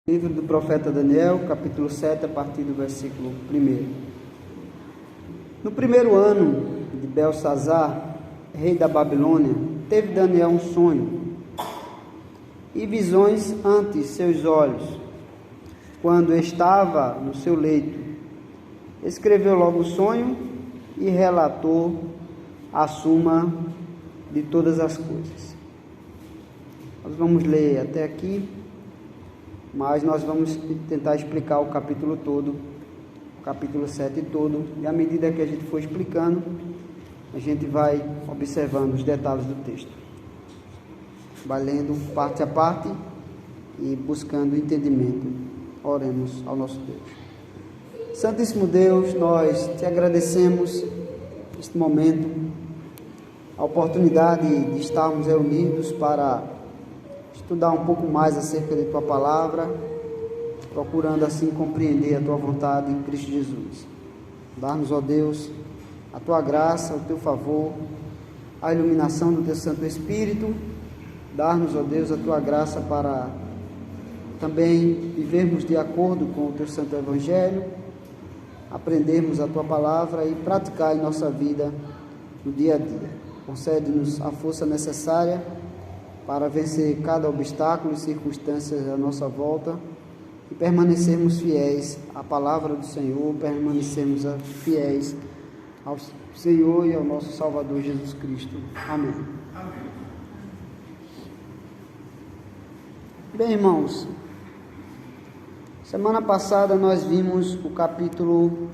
Livro do profeta Daniel, capítulo 7, a partir do versículo 1. No primeiro ano de Belsazar, rei da Babilônia, teve Daniel um sonho e visões ante seus olhos, quando estava no seu leito. Escreveu logo o sonho e relatou a suma de todas as coisas. Nós vamos ler até aqui, mas nós vamos tentar explicar o capítulo todo, o capítulo 7 todo, e à medida que a gente for explicando, a gente vai observando os detalhes do texto. Vai lendo parte a parte e buscando entendimento. Oremos ao nosso Deus. Santíssimo Deus, nós te agradecemos neste momento, a oportunidade de estarmos reunidos para estudar um pouco mais acerca de Tua Palavra, procurando assim compreender a Tua vontade em Cristo Jesus. Dá-nos, ó Deus, a Tua graça, o Teu favor, a iluminação do Teu Santo Espírito. Dá-nos, ó Deus, a Tua graça para também vivermos de acordo com o Teu Santo Evangelho, aprendermos a Tua Palavra e praticar em nossa vida no dia a dia. Concede-nos a força necessária para vencer cada obstáculo e circunstâncias à nossa volta e permanecermos fiéis à palavra do Senhor, permanecermos fiéis ao Senhor e ao nosso Salvador Jesus Cristo. Amém. Amém. Bem, irmãos, semana passada nós vimos o capítulo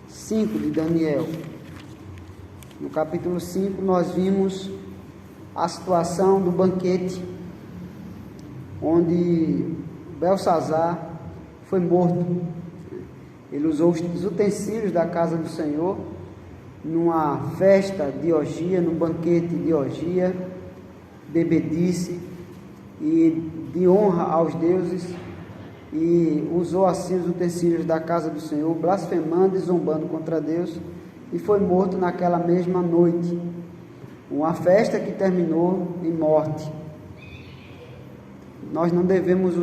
5 de Daniel. No capítulo 5 nós vimos a situação do banquete, onde Belsazar foi morto. Ele usou os utensílios da casa do Senhor numa festa de orgia, num banquete de orgia, bebedice e de honra aos deuses, e usou assim os utensílios da casa do Senhor, blasfemando e zombando contra Deus, e foi morto naquela mesma noite. Uma festa que terminou em morte. Nós não devemos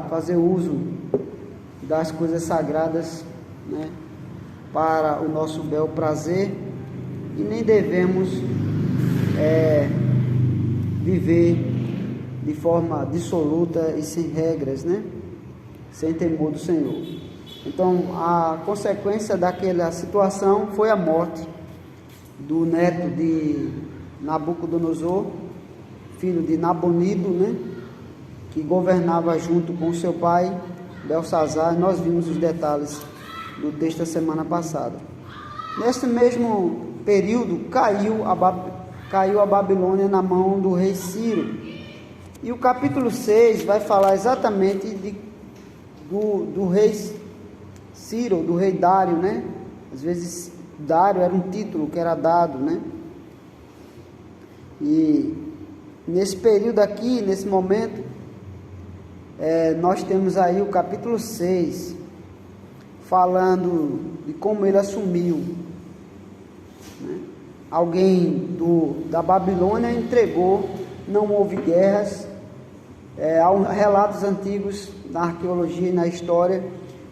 fazer uso das coisas sagradas, para o nosso bel prazer, e nem devemos viver de forma dissoluta e sem regras, sem temor do Senhor. Então, a consequência daquela situação foi a morte do neto de Nabucodonosor, filho de Nabonido, que governava junto com seu pai, Belsazar. Nós vimos os detalhes do texto da semana passada. Nesse mesmo período, caiu a Babilônia na mão do rei Ciro. E o capítulo 6 vai falar exatamente do rei Ciro, do rei Dário, Às vezes, Dário era um título que era dado, E nesse período aqui, nesse momento, nós temos aí o capítulo 6, falando de como ele assumiu. Alguém da Babilônia entregou, não houve guerras. Há relatos antigos na arqueologia e na história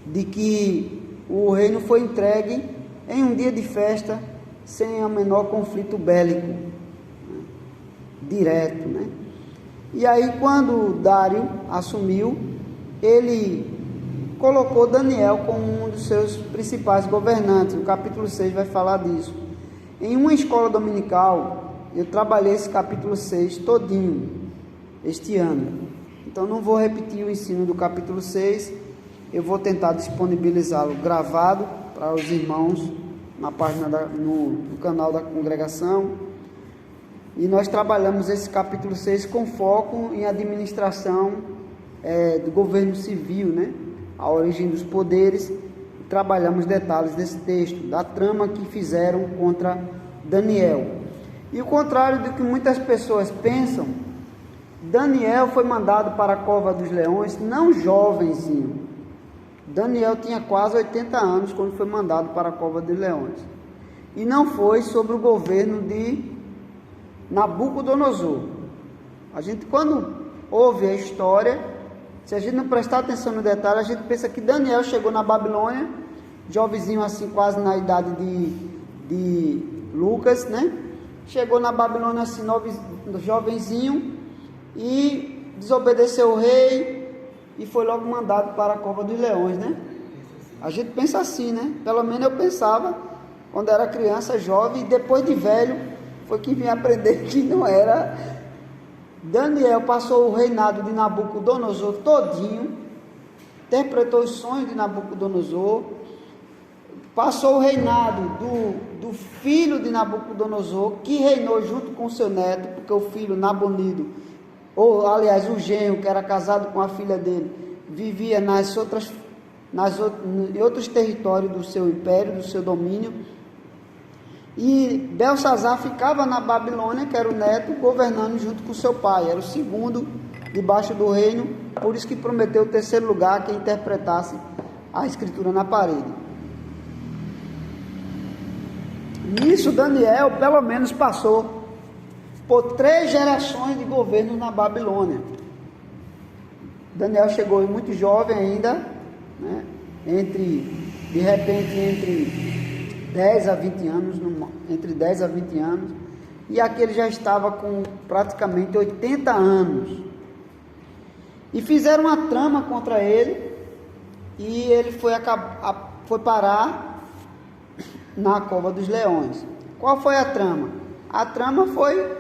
de que o reino foi entregue em um dia de festa, sem o menor conflito bélico direto, E aí, quando Dário assumiu, ele colocou Daniel como um dos seus principais governantes. O capítulo 6 vai falar disso. Em uma escola dominical, eu trabalhei esse capítulo 6 todinho, este ano. Então, não vou repetir o ensino do capítulo 6, eu vou tentar disponibilizá-lo gravado para os irmãos na página no canal da congregação. E nós trabalhamos esse capítulo 6 com foco em administração do governo civil, A origem dos poderes. Trabalhamos detalhes desse texto, da trama que fizeram contra Daniel. E o contrário do que muitas pessoas pensam, Daniel foi mandado para a cova dos leões, não jovenzinho. Daniel tinha quase 80 anos quando foi mandado para a cova dos leões. E não foi sobre o governo de Nabucodonosor. A gente, quando ouve a história, Se a gente não prestar atenção no detalhe, a gente pensa que Daniel chegou na Babilônia, jovenzinho assim, quase na idade de Lucas, né? Chegou na Babilônia assim, jovenzinho, e desobedeceu o rei, e foi logo mandado para a cova dos leões, né? A gente pensa assim, né? Pelo menos eu pensava, quando era criança, jovem, e depois de velho, foi que vim aprender que não era. Daniel passou o reinado de Nabucodonosor todinho, interpretou os sonhos de Nabucodonosor, passou o reinado do filho de Nabucodonosor, que reinou junto com seu neto, porque o filho Nabonido, ou aliás o genro, que era casado com a filha dele, vivia em outros territórios do seu império, do seu domínio. E Belsazar ficava na Babilônia, que era o neto, governando junto com seu pai, era o segundo debaixo do reino, por isso que prometeu o terceiro lugar, que interpretasse a escritura na parede. Nisso Daniel pelo menos passou por 3 gerações de governo na Babilônia. Daniel chegou muito jovem ainda, né? De repente entre 10 a 20 anos, entre 10 a 20 anos, e aqui ele já estava com praticamente 80 anos, e fizeram uma trama contra ele, e ele foi parar na cova dos leões. Qual foi a trama? A trama foi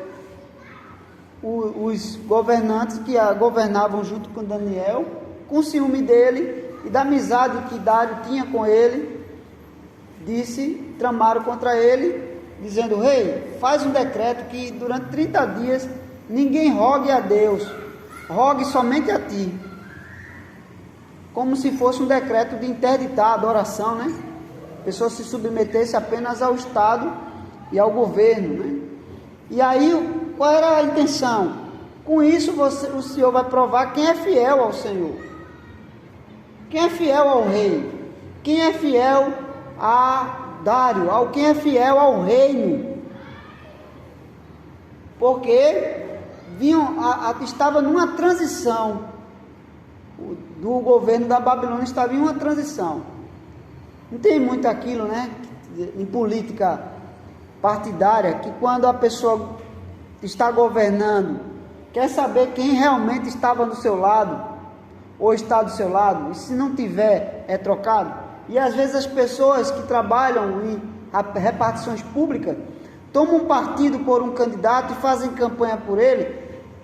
os governantes que governavam junto com Daniel, com ciúme dele e da amizade que Dário tinha com ele, tramaram contra ele, dizendo: rei, faz um decreto que durante 30 dias ninguém rogue a Deus, rogue somente a ti. Como se fosse um decreto de interditar a adoração, né? A pessoa se submetesse apenas ao Estado e ao governo, né? E aí, qual era a intenção? Com isso, o Senhor vai provar quem é fiel ao Senhor, quem é fiel ao rei, quem é fiel a Dário, quem é fiel ao reino, porque estava numa transição, do governo da Babilônia estava em uma transição. Não tem muito aquilo, né, em política partidária, que quando a pessoa está governando, quer saber quem realmente estava do seu lado, ou está do seu lado, e se não tiver, é trocado. E às vezes as pessoas que trabalham em repartições públicas tomam partido por um candidato e fazem campanha por ele,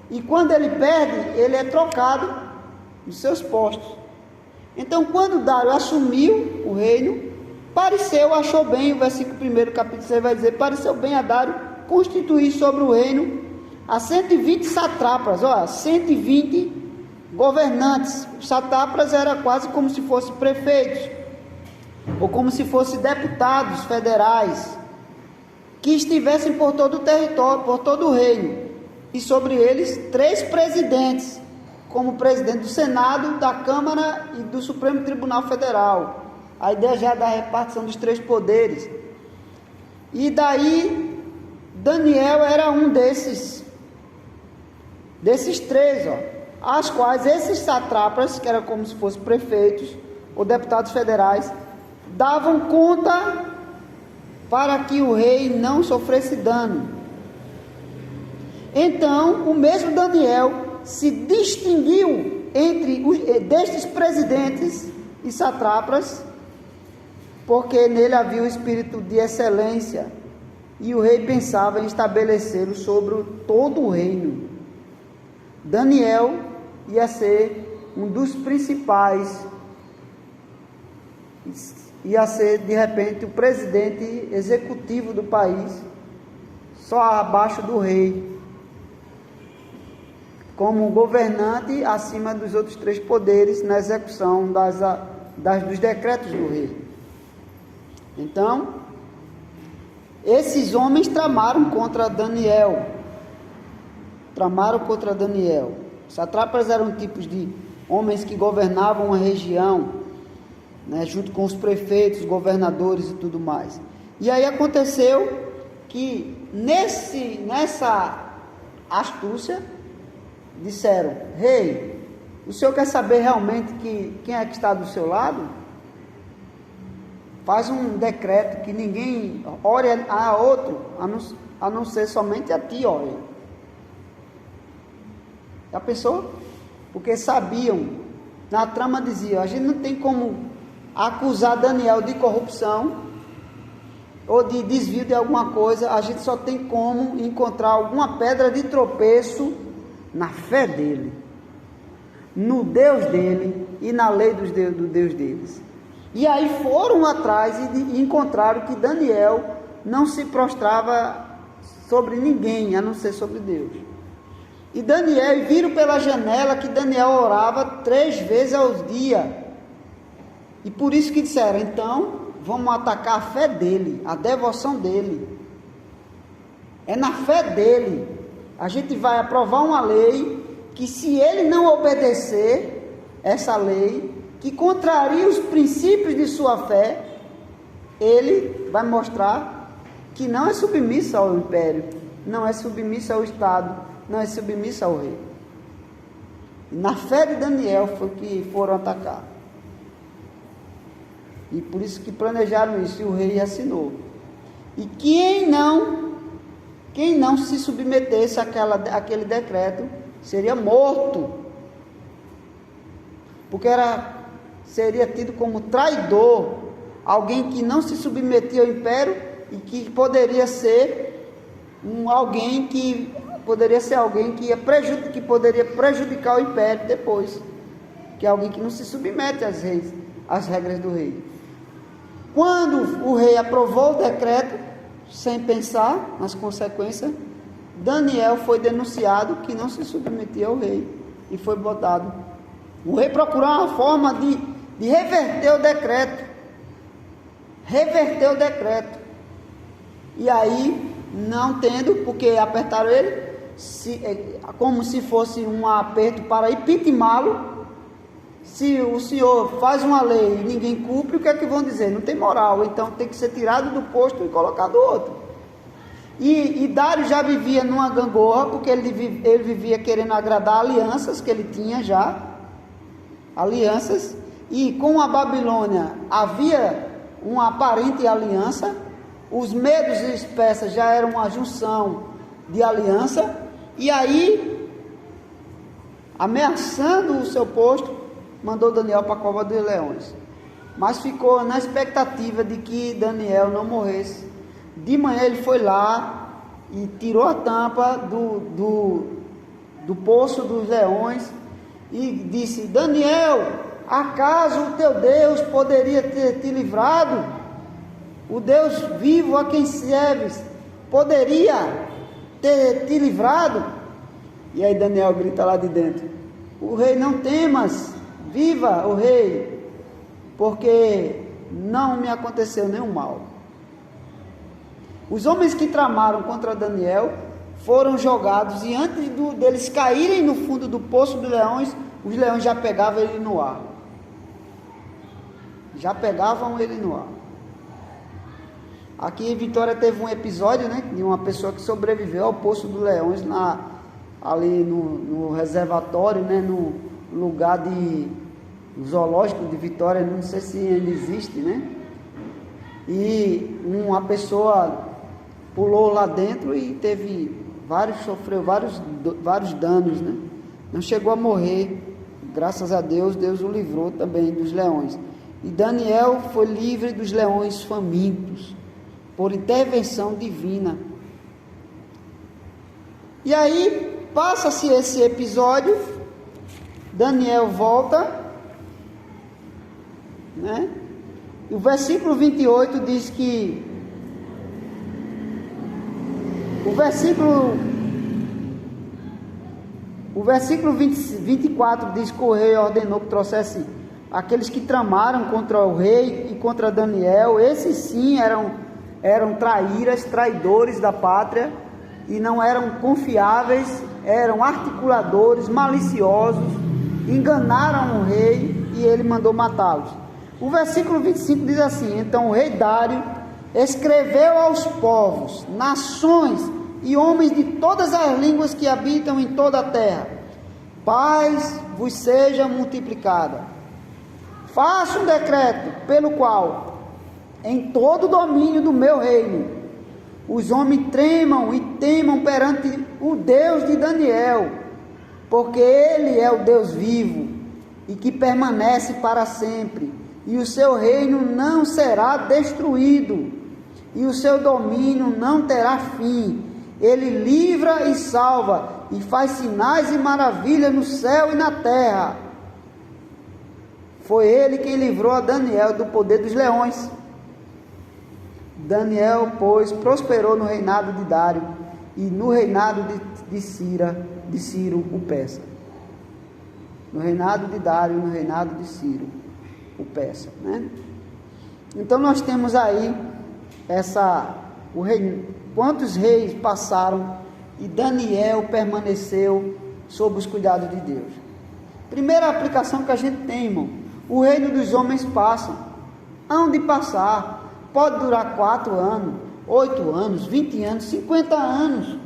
e quando ele perde, ele é trocado dos seus postos. Então, quando Dário assumiu o reino, achou bem, o versículo 1, capítulo 6 vai dizer: pareceu bem a Dário constituir sobre o reino a 120 satrapas, 120 governantes. Os satrapas eram quase como se fossem prefeitos, ou como se fossem deputados federais, que estivessem por todo o território, por todo o reino, e sobre eles 3 presidentes, como presidente do Senado, da Câmara e do Supremo Tribunal Federal. A ideia já da repartição dos 3 poderes. E daí Daniel era um desses 3, as quais esses satrapas, que eram como se fossem prefeitos ou deputados federais, davam conta para que o rei não sofresse dano. Então, o mesmo Daniel se distinguiu destes presidentes e satrapas, porque nele havia o espírito de excelência, e o rei pensava em estabelecê-lo sobre todo o reino. Daniel ia ser um dos principais, ia ser de repente o presidente executivo do país, só abaixo do rei, como governante acima dos outros 3 poderes na execução dos decretos do rei. Então, esses homens tramaram contra Daniel. Satrapas eram tipos de homens que governavam uma região, né, junto com os prefeitos, governadores e tudo mais. E aí aconteceu que nessa astúcia disseram: rei, O senhor quer saber realmente quem é que está do seu lado? Faz um decreto que ninguém ore a outro, a não ser somente a ti ore. Já pensou? Porque sabiam, na trama dizia, a gente não tem como acusar Daniel de corrupção ou de desvio de alguma coisa, a gente só tem como encontrar alguma pedra de tropeço na fé dele, no Deus dele e na lei do Deus deles. E aí foram atrás e encontraram que Daniel não se prostrava sobre ninguém, a não ser sobre Deus. E viram pela janela que Daniel orava 3 vezes ao dia. E por isso que disseram, então, vamos atacar a fé dele, a devoção dele. É na fé dele. A gente vai aprovar uma lei que, se ele não obedecer essa lei, que contraria os princípios de sua fé, ele vai mostrar que não é submisso ao império, não é submisso ao Estado, não é submisso ao rei. Na fé de Daniel foi que foram atacar. E por isso que planejaram isso, e o rei assinou. E quem não se submetesse àquele decreto seria morto, porque seria tido como traidor, alguém que não se submetia ao império e que poderia ser alguém que poderia prejudicar o império depois, que é alguém que não se submete às regras do rei. Quando o rei aprovou o decreto, sem pensar nas consequências, Daniel foi denunciado que não se submetia ao rei e foi botado. O rei procurou uma forma de reverter o decreto. E aí, não tendo, porque apertaram ele, como se fosse um aperto para epitimá-lo. Se o senhor faz uma lei e ninguém cumpre, o que é que vão dizer? Não tem moral, então tem que ser tirado do posto e colocado outro. E Dário já vivia numa gangorra, porque ele vivia querendo agradar alianças que ele tinha já, alianças, e com a Babilônia havia uma aparente aliança, os medos e os persas já eram uma junção de aliança, e aí, ameaçando o seu posto, mandou Daniel para a cova dos leões, mas ficou na expectativa de que Daniel não morresse. De manhã ele foi lá e tirou a tampa do poço dos leões e disse: Daniel, acaso o teu Deus poderia ter te livrado? O Deus vivo a quem serves poderia ter te livrado? E aí Daniel grita lá de dentro: o rei, não temas, viva o rei, porque não me aconteceu nenhum mal. Os homens que tramaram contra Daniel foram jogados, e antes deles caírem no fundo do poço dos leões, os leões já pegavam ele no ar. Aqui em Vitória teve um episódio, né, de uma pessoa que sobreviveu ao poço dos leões, ali no reservatório, né, no lugar no zoológico de Vitória, não sei se ainda existe, né? E uma pessoa pulou lá dentro e sofreu vários danos, né? Não chegou a morrer, graças a Deus, Deus o livrou também dos leões. E Daniel foi livre dos leões famintos, por intervenção divina. E aí, passa-se esse episódio, Daniel volta, né? E o versículo 28 diz que o versículo 24 diz que o rei ordenou que trouxesse aqueles que tramaram contra o rei e contra Daniel. Esses sim eram traidores da pátria e não eram confiáveis, eram articuladores, maliciosos, enganaram o rei e ele mandou matá-los. O versículo 25 diz assim: então o rei Dário escreveu aos povos, nações e homens de todas as línguas que habitam em toda a terra, paz vos seja multiplicada. Faço um decreto pelo qual, em todo o domínio do meu reino, os homens tremam e temam perante o Deus de Daniel, porque Ele é o Deus vivo e que permanece para sempre, e o seu reino não será destruído, e o seu domínio não terá fim. Ele livra e salva, e faz sinais e maravilhas no céu e na terra. Foi Ele quem livrou a Daniel do poder dos leões. Daniel, pois, prosperou no reinado de Dário e no reinado de Ciro, o persa. No reinado de Dário e no reinado de Ciro, o persa, né? Então nós temos aí quantos reis passaram e Daniel permaneceu sob os cuidados de Deus. Primeira aplicação que a gente tem, irmão: o reino dos homens passa, hão de passar. Pode durar 4 anos, 8 anos, 20 anos, 50 anos,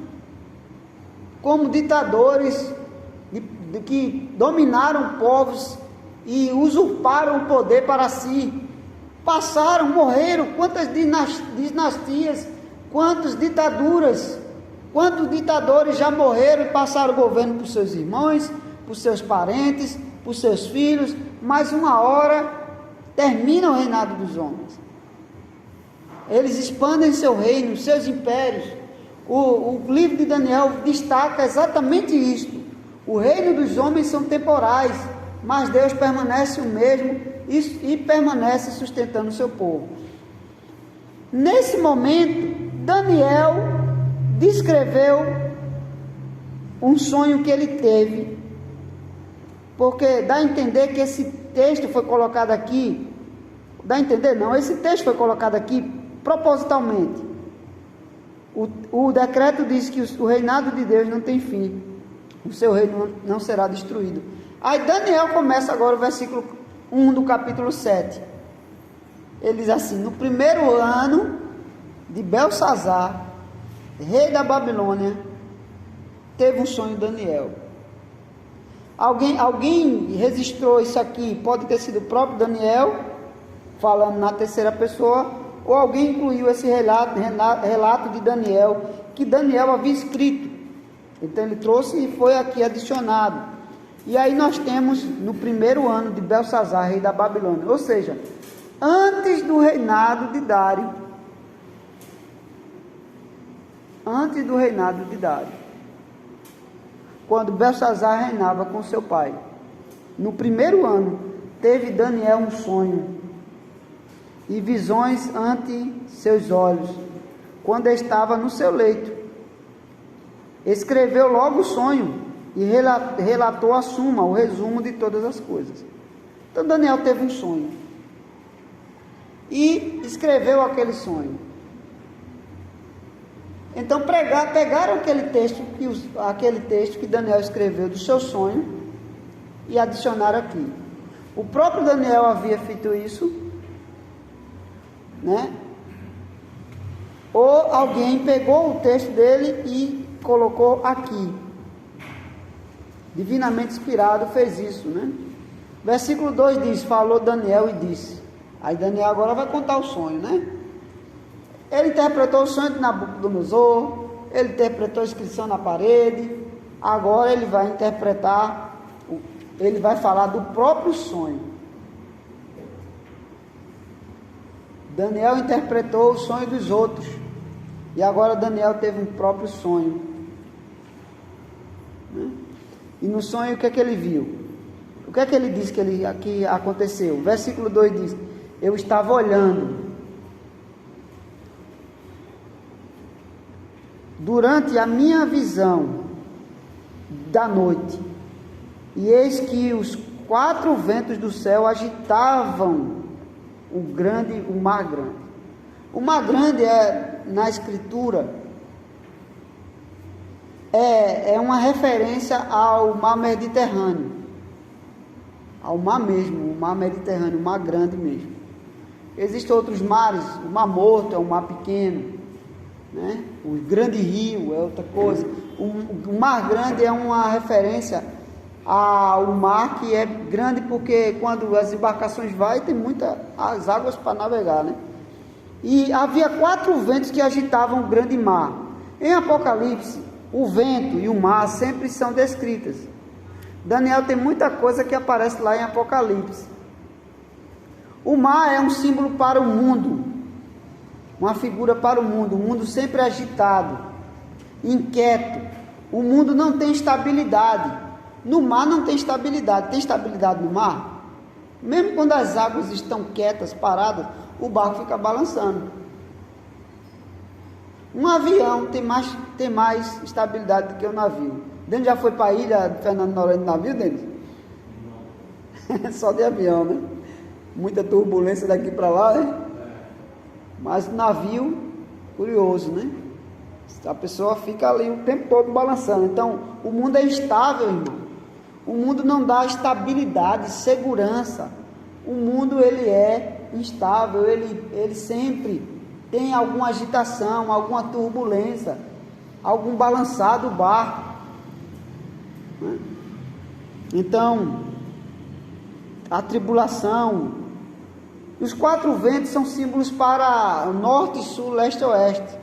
como ditadores que dominaram povos e usurparam o poder para si. Passaram, morreram. Quantas dinastias, quantas ditaduras, quantos ditadores já morreram e passaram o governo para os seus irmãos, para os seus parentes, para os seus filhos, mas uma hora termina o reinado dos homens. Eles expandem seu reino, seus impérios. O livro de Daniel destaca exatamente isto. O reino dos homens são temporais, mas Deus permanece o mesmo e permanece sustentando o seu povo. Nesse momento, Daniel descreveu um sonho que ele teve, porque dá a entender que esse texto foi colocado aqui, esse texto foi colocado aqui propositalmente. O decreto diz que o reinado de Deus não tem fim, o seu reino não será destruído. Aí Daniel começa agora o versículo 1 do capítulo 7. Ele diz assim: no primeiro ano de Belsazar, rei da Babilônia, teve um sonho Daniel. Alguém registrou isso aqui, pode ter sido o próprio Daniel, falando na terceira pessoa, ou alguém incluiu esse relato de Daniel, que Daniel havia escrito. Então ele trouxe e foi aqui adicionado. E aí nós temos no primeiro ano de Belsazar, rei da Babilônia, ou seja, antes do reinado de Dário. Antes do reinado de Dário, quando Belsazar reinava com seu pai. No primeiro ano, teve Daniel um sonho e visões ante seus olhos, quando estava no seu leito. Escreveu logo o sonho e relatou a suma, o resumo de todas as coisas. Então Daniel teve um sonho e escreveu aquele sonho. Então pegaram aquele texto que Daniel escreveu do seu sonho e adicionaram aqui. O próprio Daniel havia feito isso, né? Ou alguém pegou o texto dele e colocou aqui. Divinamente inspirado fez isso, né? Versículo 2 diz: falou Daniel e disse. Aí Daniel agora vai contar o sonho, né? Ele interpretou o sonho de Nabucodonosor, ele interpretou a inscrição na parede. Agora ele vai interpretar, ele vai falar do próprio sonho. Daniel interpretou o sonho dos outros, e agora Daniel teve um próprio sonho, né? E no sonho o que é que ele viu? O que é que ele disse que aconteceu? O versículo 2 diz: eu estava olhando durante a minha visão da noite, e eis que os 4 ventos do céu agitavam o mar grande. O mar grande na escritura é uma referência ao mar Mediterrâneo, ao mar mesmo, o mar Mediterrâneo, o mar grande mesmo. Existem outros mares, o Mar Morto é um mar pequeno, né? O grande rio é outra coisa. O mar grande é uma referência o mar, que é grande porque quando as embarcações vão, tem as águas para navegar, né? E havia 4 ventos que agitavam o grande mar. Em Apocalipse, o vento e o mar sempre são descritas. Daniel tem muita coisa que aparece lá em Apocalipse. O mar é um símbolo para o mundo, uma figura para o mundo sempre agitado, inquieto. O mundo não tem estabilidade. No mar não tem estabilidade. Tem estabilidade no mar? Mesmo quando as águas estão quietas, paradas, o barco fica balançando. Um avião tem mais estabilidade do que um navio. Denis já foi para a ilha de Fernando Noronha de navio, Denis? Só de avião, né? Muita turbulência daqui para lá, né? Mas o navio, curioso, né? A pessoa fica ali o tempo todo balançando. Então, o mundo é instável, irmão. O mundo não dá estabilidade, segurança. O mundo, ele é instável, ele sempre tem alguma agitação, alguma turbulência, algum balançar do barco, né? Então, a tribulação, os 4 ventos são símbolos para norte, sul, leste e oeste.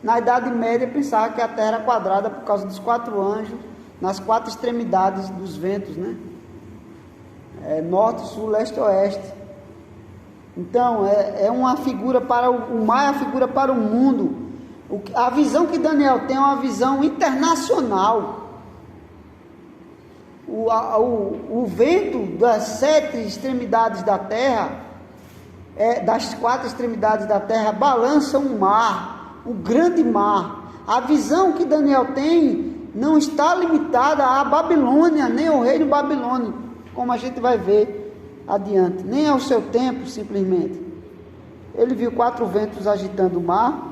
Na Idade Média pensava que a Terra era quadrada por causa dos 4 anjos nas 4 extremidades dos ventos, né? Norte, sul, leste e oeste. Então é uma figura para o mar, é a figura para o mundo. A visão que Daniel tem é uma visão internacional. O vento das 7 extremidades da Terra, das 4 extremidades da Terra, balançam o mar, o grande mar. A visão que Daniel tem não está limitada à Babilônia, nem ao reino babilônico, como a gente vai ver adiante, nem ao seu tempo, simplesmente. Ele viu 4 ventos agitando o mar,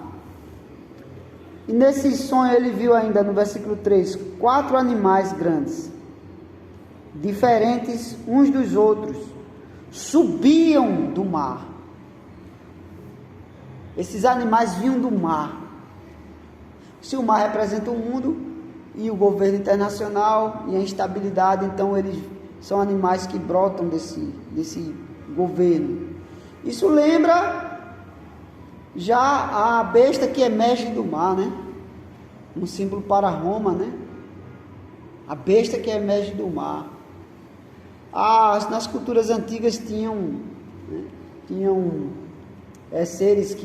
e nesse sonho ele viu ainda no versículo 3, 4 animais grandes, diferentes uns dos outros, subiam do mar. Esses animais vinham do mar. Se o mar representa o mundo e o governo internacional e a instabilidade, então eles são animais que brotam desse governo. Isso lembra já a besta que emerge do mar, né? Um símbolo para Roma, né? A besta que emerge do mar. Nas culturas antigas tinham seres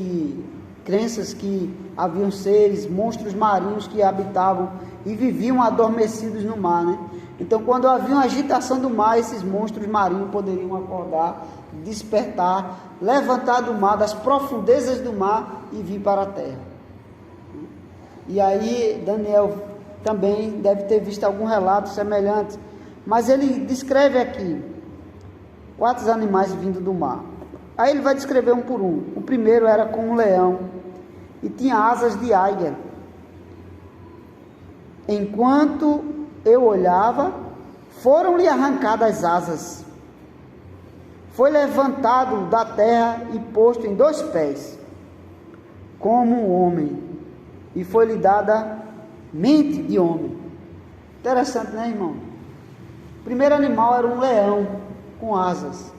crenças que haviam seres, monstros marinhos que habitavam e viviam adormecidos no mar, né? Então, quando havia uma agitação do mar, esses monstros marinhos poderiam acordar, despertar, levantar do mar, das profundezas do mar e vir para a terra. E aí, Daniel também deve ter visto algum relato semelhante, mas ele descreve aqui 4 animais vindo do mar. Aí ele vai descrever um por um. O primeiro era como um leão e tinha asas de águia. Enquanto eu olhava, foram-lhe arrancadas as asas. Foi levantado da terra e posto em 2 pés, como um homem, e foi-lhe dada mente de homem. Interessante, né, irmão? O primeiro animal era um leão com asas.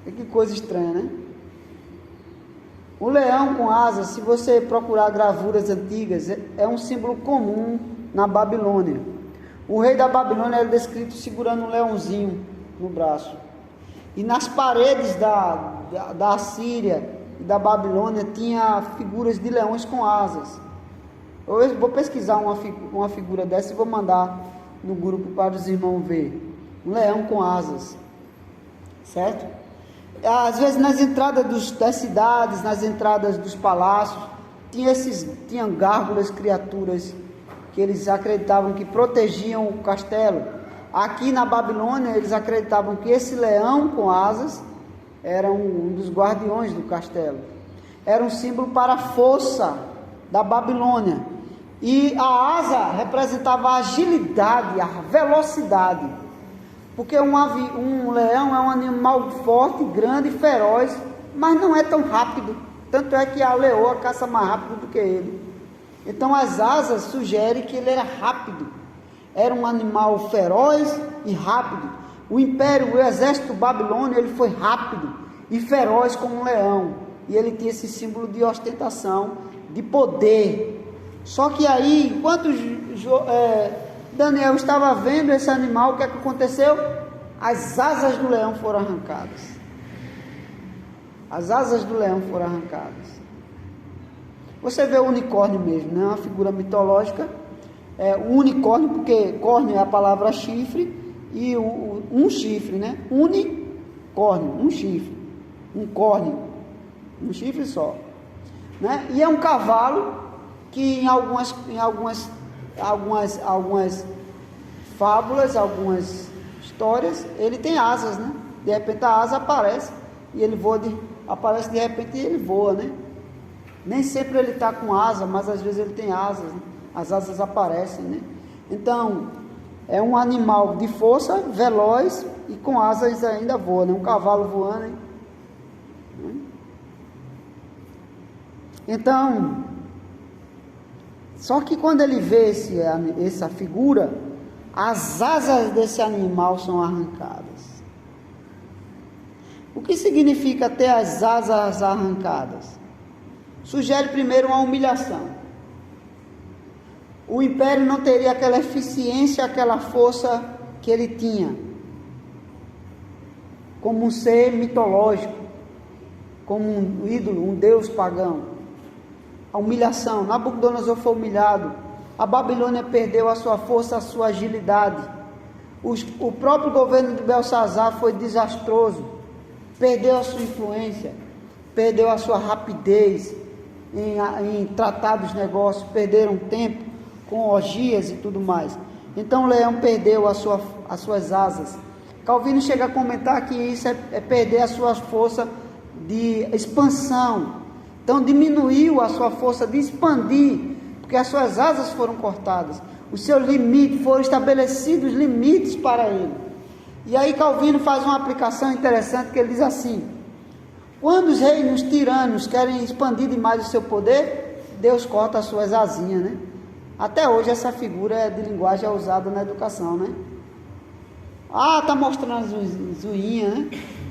Que coisa estranha, né? O leão com asas, se você procurar gravuras antigas, é um símbolo comum na Babilônia. O rei da Babilônia era descrito segurando um leãozinho no braço. E nas paredes da Assíria e da Babilônia tinha figuras de leões com asas. Eu vou pesquisar uma figura dessa e vou mandar no grupo para os irmãos ver. Um leão com asas, certo? Às vezes nas entradas das cidades, nas entradas dos palácios, tinham gárgulas, criaturas que eles acreditavam que protegiam o castelo. Aqui na Babilônia eles acreditavam que esse leão com asas era um dos guardiões do castelo. Era um símbolo para a força da Babilônia. E a asa representava a agilidade, a velocidade. Porque um leão é um animal forte, grande, feroz, mas não é tão rápido. Tanto é que a leoa caça mais rápido do que ele. Então as asas sugerem que ele era rápido. era um animal feroz e rápido. O exército babilônio, ele foi rápido e feroz como um leão. E ele tinha esse símbolo de ostentação, de poder. Só que aí, enquanto Daniel estava vendo esse animal, o que é que aconteceu? As asas do leão foram arrancadas. As asas do leão foram arrancadas. Você vê o unicórnio mesmo, não é uma figura mitológica. O unicórnio, porque córneo é a palavra chifre, e um chifre, né? Unicórnio, um chifre, um córneo, um chifre só, né? E é um cavalo que em algumas fábulas, algumas histórias, ele tem asas, né? De repente a asa aparece e ele voa, aparece de repente e ele voa, né? Nem sempre ele está com asa, mas às vezes ele tem asas, né? As asas aparecem, né? Então, é um animal de força, veloz e com asas ainda voa, né? Um cavalo voando, hein? Então, só que quando ele vê essa figura, as asas desse animal são arrancadas. O que significa ter as asas arrancadas? Sugere primeiro uma humilhação. O império não teria aquela eficiência, aquela força que ele tinha, como um ser mitológico, como um ídolo, um deus pagão. A humilhação, Nabucodonosor foi humilhado, a Babilônia perdeu a sua força, a sua agilidade, o próprio governo de Belsazar foi desastroso, perdeu a sua influência, perdeu a sua rapidez em tratar dos negócios, perderam tempo com orgias e tudo mais. Então o leão perdeu as suas asas. Calvino chega a comentar que isso é perder a sua força de expansão. Então diminuiu a sua força de expandir, porque as suas asas foram cortadas. O seu limite, foram estabelecidos limites para ele. E aí Calvino faz uma aplicação interessante, que ele diz assim: quando os reinos tiranos querem expandir demais o seu poder, Deus corta as suas asinhas, né? Até hoje essa figura de linguagem é usada na educação, né? Tá mostrando as unhas, né?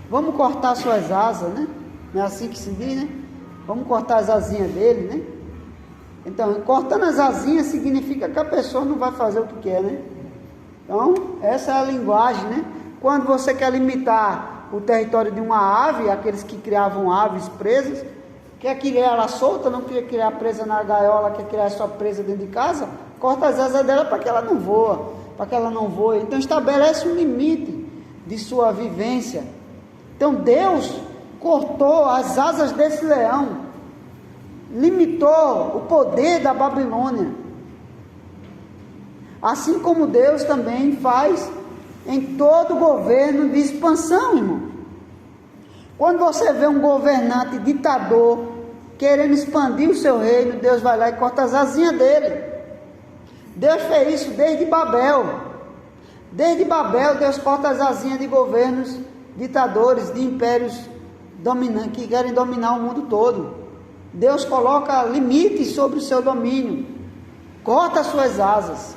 Vamos cortar as suas asas, né? Não é assim que se diz, né? Vamos cortar as asinhas dele, né? Então, cortando as asinhas significa que a pessoa não vai fazer o que quer, né? Então, essa é a linguagem, né? Quando você quer limitar o território de uma ave, aqueles que criavam aves presas, quer criar ela solta, não quer criar presa na gaiola, quer criar só presa dentro de casa, corta as asas dela para que ela não voa, para que ela não voe. Então estabelece um limite de sua vivência. Então Deus cortou as asas desse leão, limitou o poder da Babilônia. Assim como Deus também faz em todo governo de expansão, irmão. Quando você vê um governante ditador querendo expandir o seu reino, Deus vai lá e corta as asinhas dele. Deus fez isso desde Babel. Desde Babel, Deus corta as asinhas de governos ditadores, de impérios dominantes, que querem dominar o mundo todo. Deus coloca limites sobre o seu domínio, corta as suas asas.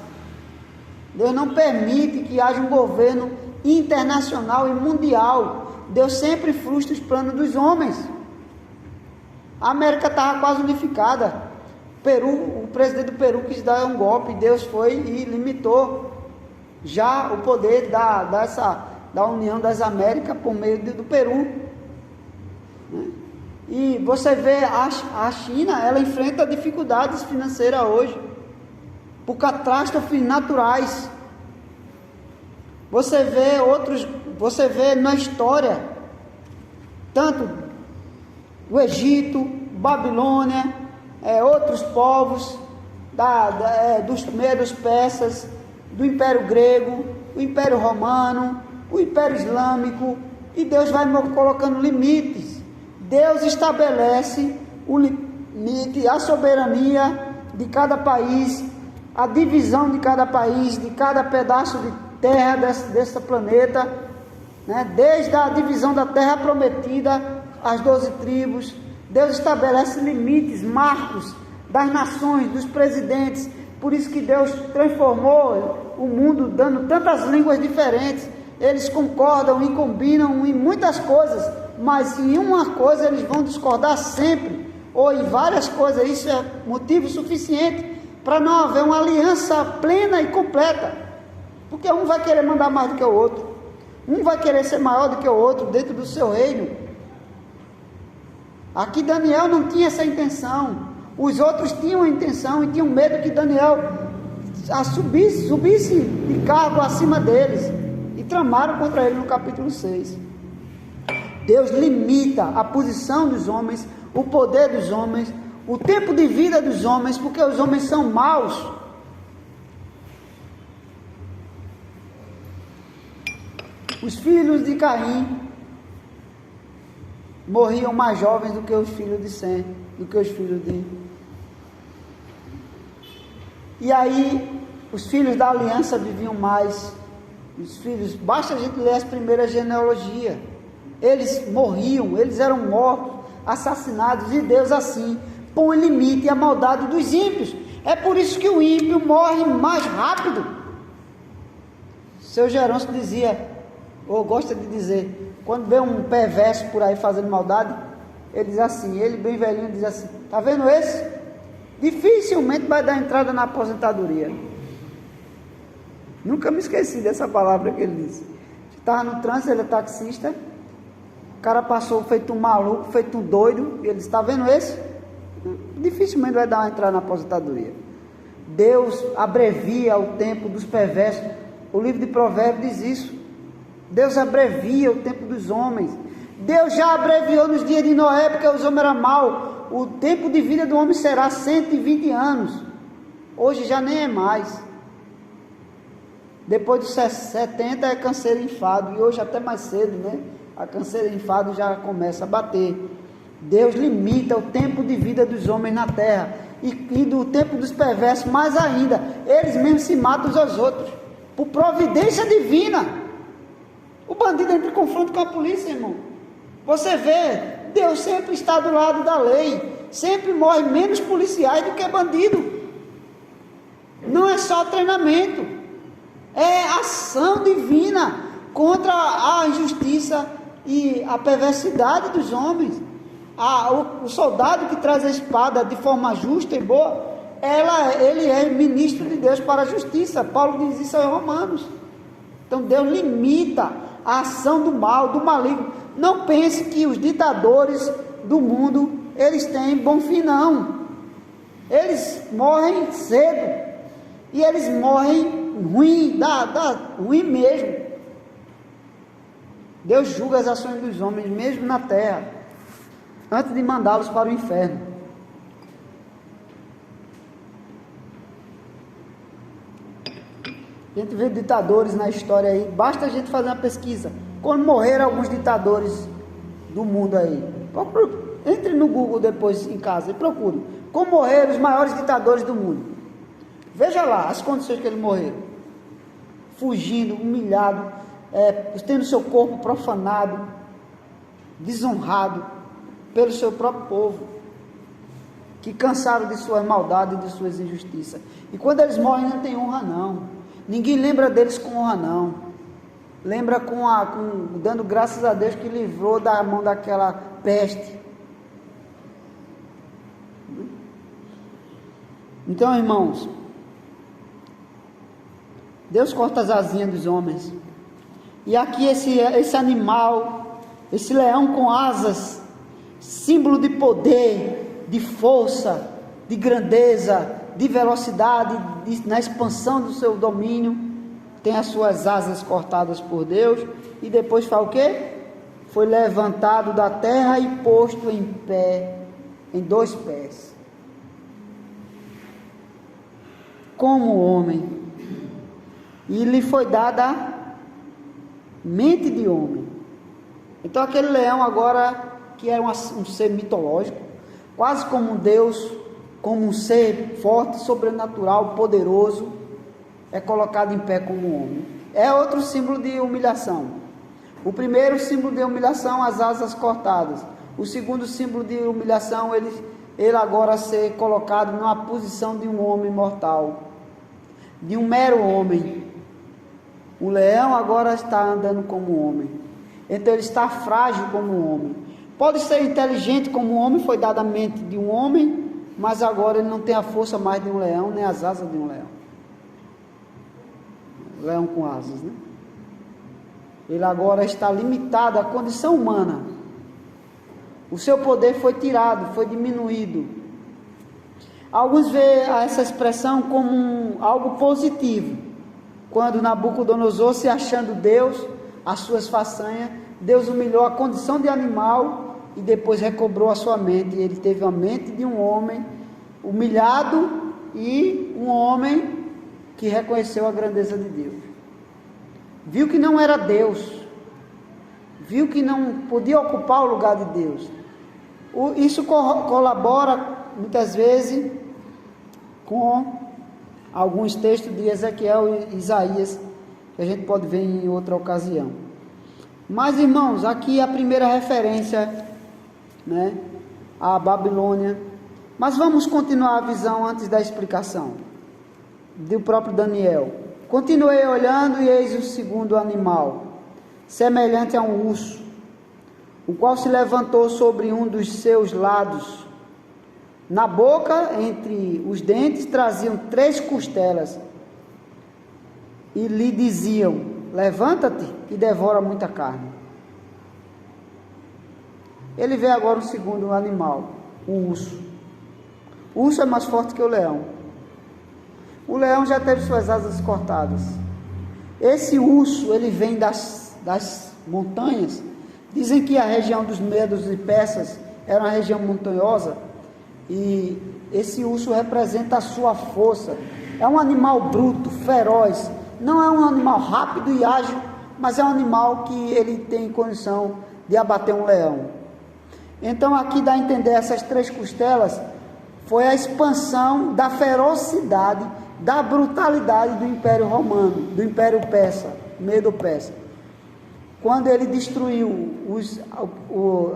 Deus não permite que haja um governo internacional e mundial. Deus sempre frustra os planos dos homens. A América estava quase unificada. O presidente do Peru quis dar um golpe, Deus foi e limitou já o poder da União das Américas por meio do Peru. E você vê a China, ela enfrenta dificuldades financeiras hoje, por catástrofes naturais. Você vê na história, tanto o Egito, Babilônia, outros povos, dos medos persas, do Império Grego, o Império Romano, o Império Islâmico, e Deus vai colocando limites. Deus estabelece o limite, a soberania de cada país, a divisão de cada país, de cada pedaço de terra desse planeta, né? Desde a divisão da terra prometida, as 12 tribos, Deus estabelece limites, marcos das nações, dos presidentes, Por isso que Deus transformou o mundo, dando tantas línguas diferentes. Eles concordam e combinam em muitas coisas, mas em uma coisa eles vão discordar sempre, ou em várias coisas. Isso é motivo suficiente para não haver uma aliança plena e completa, porque um vai querer mandar mais do que o outro, um vai querer ser maior do que o outro dentro do seu reino. Aqui Daniel não tinha essa intenção, os outros tinham a intenção e tinham medo que Daniel subisse de cargo acima deles, e tramaram contra ele no capítulo 6. Deus limita a posição dos homens, o poder dos homens, o tempo de vida dos homens, porque os homens são maus. Os filhos de Caim morriam mais jovens do que os filhos de Sem, do que os filhos de... E aí, os filhos da aliança viviam mais. Os filhos, basta a gente ler as primeiras genealogias. Eles morriam, eles eram mortos, assassinados, e Deus assim põe limite à maldade dos ímpios. É por isso que o ímpio morre mais rápido. Seu Gerônimo dizia, ou gosta de dizer, quando vê um perverso por aí fazendo maldade, ele diz assim, ele bem velhinho diz assim, tá vendo esse? Dificilmente vai dar entrada na aposentadoria. Nunca me esqueci dessa palavra que ele disse. Estava no trânsito, ele é taxista, o cara passou feito um maluco, feito um doido, e ele disse, está vendo esse? Dificilmente vai dar uma entrada na aposentadoria. Deus abrevia o tempo dos perversos. O livro de Provérbios diz isso. Deus abrevia o tempo dos homens. Deus já abreviou nos dias de Noé, porque os homens eram maus. O tempo de vida do homem será 120 anos. Hoje já nem é mais. Depois dos 70 é câncer e enfado. E hoje até mais cedo, né? A câncer e enfado já começa a bater. Deus limita o tempo de vida dos homens na terra. E do tempo dos perversos mais ainda. Eles mesmos se matam uns aos outros. Por providência divina. O bandido entra em confronto com a polícia, irmão. Você vê, Deus sempre está do lado da lei. Sempre morre menos policiais do que bandido. Não é só treinamento. É ação divina contra a injustiça e a perversidade dos homens. O soldado que traz a espada de forma justa e boa, ele é ministro de Deus para a justiça. Paulo diz isso aos Romanos. Então Deus limita a ação do mal, do maligno. Não pense que os ditadores do mundo, eles têm bom fim, não. Eles morrem cedo. E eles morrem ruim, ruim mesmo. Deus julga as ações dos homens, mesmo na terra, antes de mandá-los para o inferno. A gente vê ditadores na história aí, basta a gente fazer uma pesquisa. Quando morreram alguns ditadores do mundo aí, entre no Google depois em casa e procure. Como morreram os maiores ditadores do mundo. Veja lá as condições que eles morreram. Fugindo, humilhado, tendo seu corpo profanado, desonrado pelo seu próprio povo, que cansaram de suas maldades e de suas injustiças. E quando eles morrem não tem honra não. Ninguém lembra deles com honra não. Lembra dando graças a Deus que livrou da mão daquela peste. Então, irmãos, Deus corta as asinhas dos homens. E aqui esse animal, esse leão com asas, símbolo de poder, de força, de grandeza, de velocidade, na expansão do seu domínio, tem as suas asas cortadas por Deus, e depois faz o quê? Foi levantado da terra e posto em pé, em 2 pés, como homem, e lhe foi dada mente de homem. Então aquele leão agora, que era um ser mitológico, quase como um Deus, como um ser forte, sobrenatural, poderoso, é colocado em pé como homem. É outro símbolo de humilhação. O primeiro símbolo de humilhação, as asas cortadas. O segundo símbolo de humilhação, ele agora ser colocado numa posição de um homem mortal. de um mero homem. O leão agora está andando como um homem. Então ele está frágil como um homem. Pode ser inteligente como um homem, foi dada a mente de um homem, mas agora ele não tem a força mais de um leão, nem as asas de um leão. Leão com asas, né? Ele agora está limitado à condição humana. O seu poder foi tirado, foi diminuído. Alguns veem essa expressão como algo positivo. Quando Nabucodonosor, se achando Deus, as suas façanhas, Deus humilhou a condição de animal e depois recobrou a sua mente. Ele teve a mente de um homem humilhado e um homem que reconheceu a grandeza de Deus. Viu que não era Deus, viu que não podia ocupar o lugar de Deus. Isso colabora muitas vezes com alguns textos de Ezequiel e Isaías, que a gente pode ver em outra ocasião. Mas, irmãos, aqui a primeira referência, né, à Babilônia. Mas vamos continuar a visão antes da explicação do próprio Daniel. Continuei olhando e eis o segundo animal, semelhante a um urso, o qual se levantou sobre um dos seus lados. Na boca, entre os dentes, traziam 3 costelas e lhe diziam: levanta-te e devora muita carne. Ele vê agora o segundo animal, o urso. O urso é mais forte que o leão. O leão já teve suas asas cortadas. Esse urso, ele vem das montanhas. Dizem que a região dos Medos e Persas era uma região montanhosa. E esse urso representa a sua força. É um animal bruto, feroz. Não é um animal rápido e ágil, mas é um animal que ele tem condição de abater um leão. Então aqui dá a entender, essas 3 costelas foi a expansão da ferocidade, da brutalidade do Império Romano, do Império Persa, Medo-Persa. Quando ele destruiu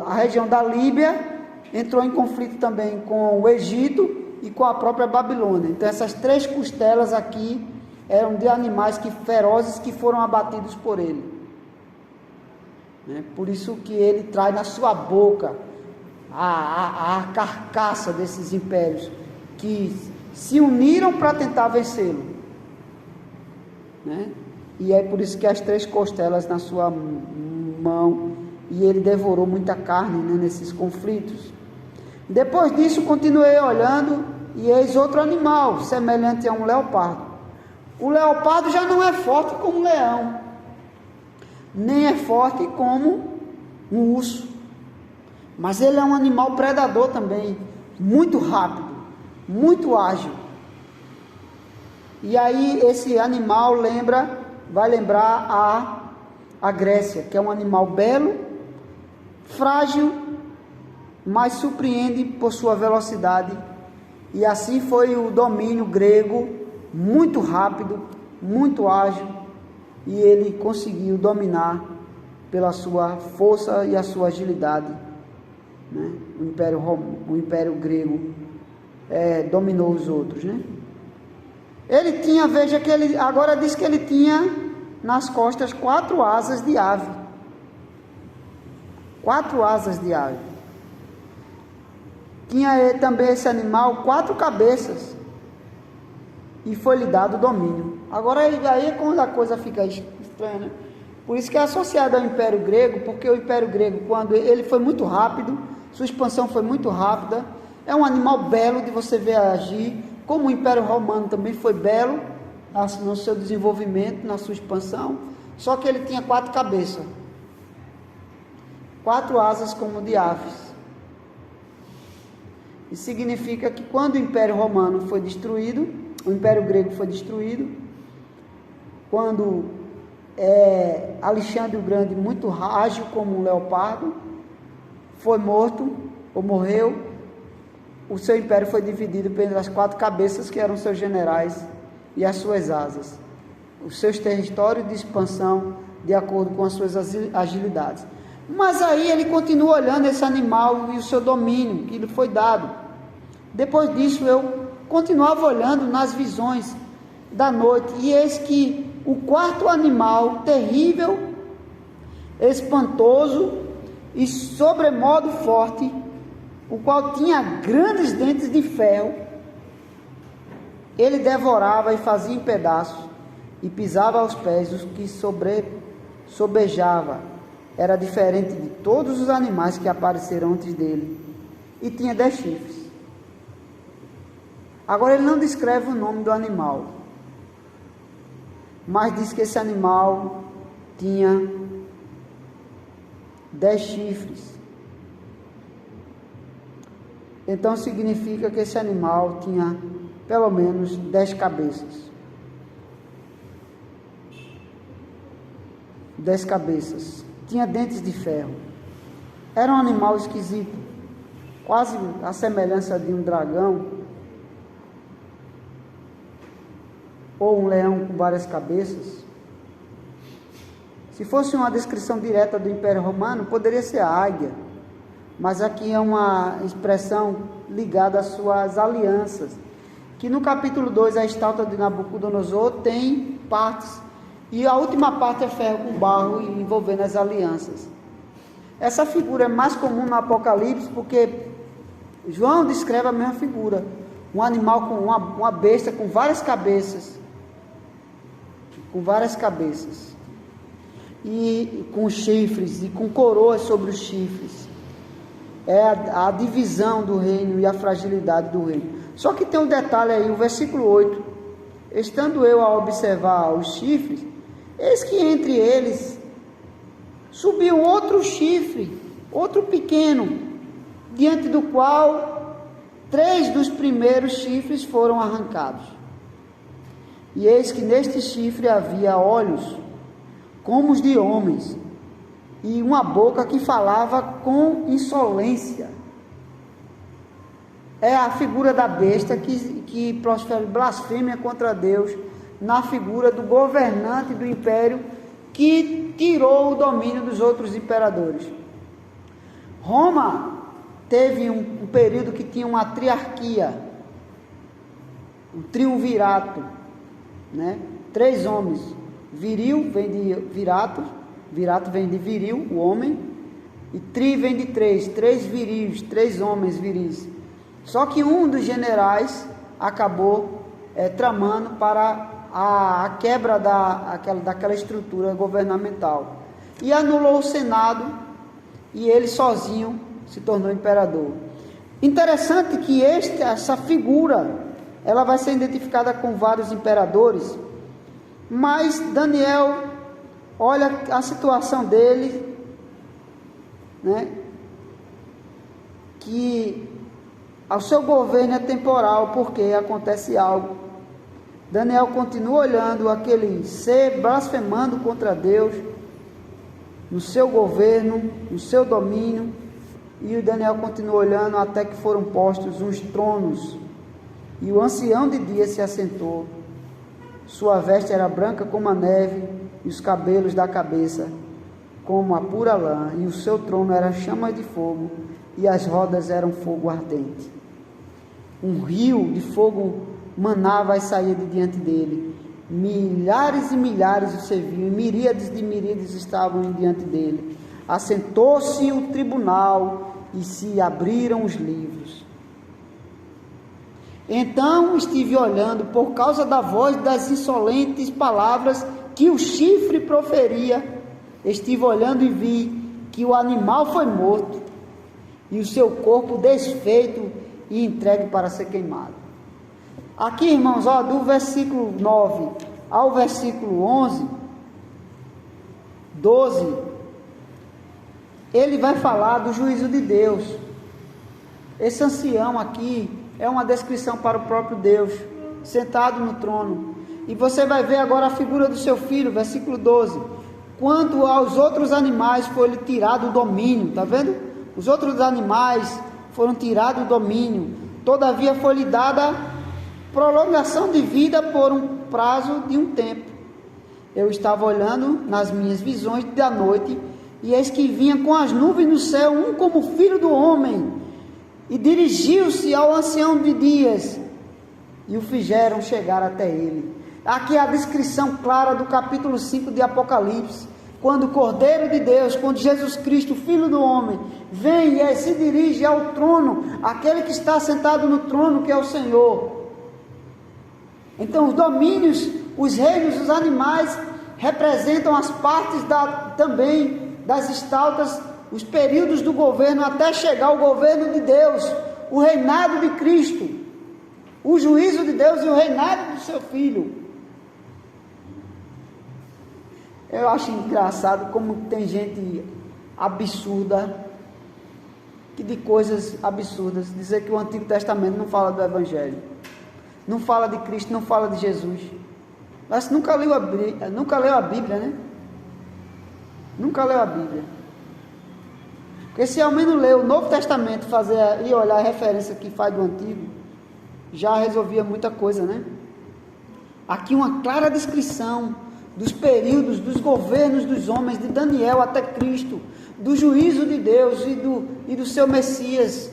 a região da Líbia, entrou em conflito também com o Egito e com a própria Babilônia. Então essas 3 costelas aqui eram de animais ferozes que foram abatidos por ele. Por isso que ele traz na sua boca a carcaça desses impérios que se uniram para tentar vencê-lo, E é por isso que as 3 costelas na sua mão, e ele devorou muita carne, nesses conflitos. Depois disso, continuei olhando, e eis outro animal, semelhante a um leopardo. O leopardo já não é forte como um leão, nem é forte como um urso, mas ele é um animal predador também, muito rápido, muito ágil. E aí esse animal vai lembrar a Grécia, que é um animal belo, frágil, mas surpreende por sua velocidade. E assim foi o domínio grego, muito rápido, muito ágil, e ele conseguiu dominar pela sua força e a sua agilidade, o Império Grego dominou os outros, Ele tinha, veja que ele agora diz que ele tinha nas costas 4 asas de ave. 4 asas de ave. Tinha também esse animal 4 cabeças. E foi-lhe dado domínio. Agora aí é quando a coisa fica estranha, Por isso que é associado ao Império Grego, porque o Império Grego, quando ele foi muito rápido, sua expansão foi muito rápida, é um animal belo de você ver agir, como o Império Romano também foi belo no seu desenvolvimento, na sua expansão, só que ele tinha 4 cabeças, 4 asas como de aves. Isso significa que quando o Império Romano foi destruído, o Império Grego foi destruído, quando Alexandre o Grande, muito ágil como um leopardo, foi morto ou morreu, o seu império foi dividido pelas 4 cabeças que eram seus generais e as suas asas, os seus territórios de expansão de acordo com as suas agilidades. Mas aí ele continua olhando esse animal e o seu domínio que lhe foi dado. Depois disso eu continuava olhando nas visões, da noite, e eis que o quarto animal, terrível, espantoso e sobremodo forte, o qual tinha grandes dentes de ferro, ele devorava e fazia em pedaços, e pisava aos pés os que sobejava. Era diferente de todos os animais que apareceram antes dele, e tinha 10 chifres. Agora ele não descreve o nome do animal, mas diz que esse animal tinha 10 chifres. Então significa que esse animal tinha pelo menos 10 cabeças. 10 cabeças. Tinha dentes de ferro. Era um animal esquisito, quase a semelhança de um dragão, ou um leão com várias cabeças. Se fosse uma descrição direta do Império Romano, poderia ser a águia, mas aqui é uma expressão ligada às suas alianças, que no capítulo 2, a estátua de Nabucodonosor tem partes, e a última parte é ferro com barro envolvendo as alianças. Essa figura é mais comum no Apocalipse, porque João descreve a mesma figura, um animal com uma besta com várias cabeças, e com chifres, e com coroas sobre os chifres. É a divisão do reino e a fragilidade do reino. Só que tem um detalhe aí, o versículo 8: estando eu a observar os chifres, eis que entre eles subiu outro chifre, outro pequeno, diante do qual 3 dos primeiros chifres foram arrancados. E eis que neste chifre havia olhos como os de homens, e uma boca que falava com insolência. É a figura da besta que profere blasfêmia contra Deus, na figura do governante do império que tirou o domínio dos outros imperadores. Roma teve um período que tinha uma triarquia, um triunvirato, né? 3 homens. Viril vem de virato, virato vem de viril, o homem, e tri vem de 3 viris, 3 homens viris. Só que um dos generais acabou tramando para a quebra daquela estrutura governamental, e anulou o Senado, e ele sozinho se tornou imperador. Interessante que essa figura, ela vai ser identificada com vários imperadores, mas Daniel olha a situação dele, né, que o seu governo é temporal, porque acontece algo. Daniel continua olhando aquele ser blasfemando contra Deus, no seu governo, no seu domínio, e o Daniel continua olhando até que foram postos uns tronos, e o ancião de dia se assentou. Sua veste era branca como a neve, e os cabelos da cabeça como a pura lã, e o seu trono era chama de fogo, e as rodas eram fogo ardente. Um rio de fogo manava e saía de diante dele. Milhares e milhares o serviam, e miríades de miríades estavam diante dele. Assentou-se o tribunal, e se abriram os livros. Então estive olhando por causa da voz das insolentes palavras que o chifre proferia. Estive olhando e vi que o animal foi morto, e o seu corpo desfeito e entregue para ser queimado. Aqui, irmãos, do versículo 9 ao versículo 12, ele vai falar do juízo de Deus. Esse ancião aqui é uma descrição para o próprio Deus, sentado no trono. E você vai ver agora a figura do seu filho, versículo 12. Quanto aos outros animais, foi-lhe tirado o domínio, está vendo? Os outros animais foram tirados o domínio, todavia foi-lhe dada prolongação de vida por um prazo de um tempo. Eu estava olhando nas minhas visões da noite, e eis que vinha com as nuvens no céu, um como filho do homem, e dirigiu-se ao ancião de dias, e o fizeram chegar até ele. Aqui é a descrição clara do capítulo 5 de Apocalipse, quando o Cordeiro de Deus, quando Jesus Cristo, Filho do Homem, vem e se dirige ao trono, aquele que está sentado no trono, que é o Senhor. Então os domínios, os reinos, os animais representam as partes também das estaltas, os períodos do governo até chegar ao governo de Deus, o reinado de Cristo, o juízo de Deus e o reinado do seu Filho. Eu acho engraçado como tem gente absurda, que de coisas absurdas, dizer que o Antigo Testamento não fala do Evangelho, não fala de Cristo, não fala de Jesus. Mas nunca leu a Bíblia, né? Nunca leu a Bíblia. Porque se ao menos ler o Novo Testamento, fazer e olhar a referência que faz do Antigo, já resolvia muita coisa, né? Aqui uma clara descrição dos períodos, dos governos dos homens, de Daniel até Cristo, do juízo de Deus e do seu Messias.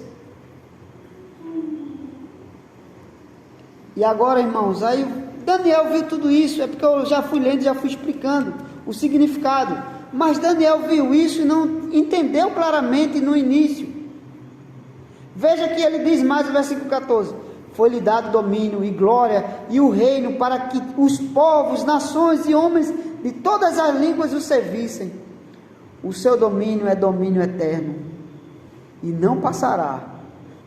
E agora, irmãos, aí Daniel viu tudo isso, é porque eu já fui lendo, já fui explicando o significado, mas Daniel viu isso e não entendeu claramente no início. Veja que ele diz mais no versículo 14: foi-lhe dado domínio e glória e o reino para que os povos, nações e homens de todas as línguas o servissem. O seu domínio é domínio eterno e não passará,